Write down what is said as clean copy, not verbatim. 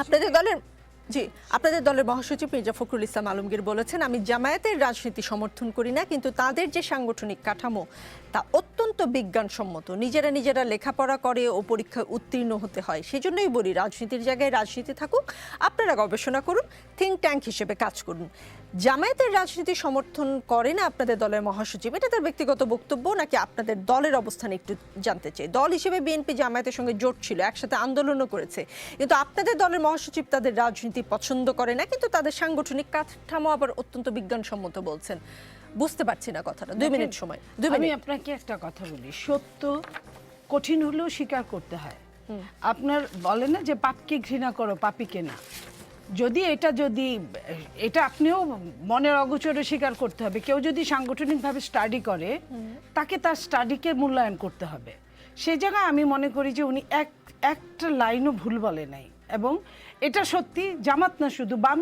আপনাদের দলের জি আপনাদের দলের মহাসচিব মির্জা ফখরুল ইসলাম আলমগীর বলেছেন, আমি জামায়াতের রাজনীতি সমর্থন করি না, কিন্তু তাদের যে সাংগঠনিক কাঠামো তা অত্যন্ত বিজ্ঞানসম্মত। নিজেরা লেখাপড়া করে ও পরীক্ষায় উত্তীর্ণ হতে হয়। সেজন্যই বলি, রাজনীতির জায়গায় রাজনীতি থাকুক, আপনারা গবেষণা করুন, থিঙ্ক ট্যাঙ্ক হিসেবে কাজ করুন। জামায়াতের রাজনীতি সমর্থন করে না আপনাদের দলের মহাসচিব, এটা তার ব্যক্তিগত বক্তব্য, নাকি আপনাদের দলের অবস্থান একটু জানতে চাই। দল হিসেবে বিএনপি জামায়াতের সঙ্গে জোট ছিল, একসাথে আন্দোলনও করেছে, কিন্তু আপনাদের দলের মহাসচিব তাদের রাজনীতি পছন্দ করে না, কিন্তু তাদের সাংগঠনিক কাঠামো আবার অত্যন্ত বিজ্ঞানসম্মত বলছেন। বুঝতে পারছি না কথাটা। 2 মিনিট সময়। আমি আপনাকে একটা কথা বলি, সত্য কঠিন হলেও স্বীকার করতে হয়। আপনার বলে না যে পাপকে ঘৃণা করো পাপীকে না, যদি এটা আপনিও মনের অগোচরে স্বীকার করতে হবে। কেউ যদি সাংগঠনিকভাবে স্টাডি করে, তাকে তার স্টাডিকে মূল্যায়ন করতে হবে। সে জায়গায় আমি মনে করি যে উনি একটা লাইনও ভুল বলে নাই, এবং এটা সত্যি জামাত না শুধু বাম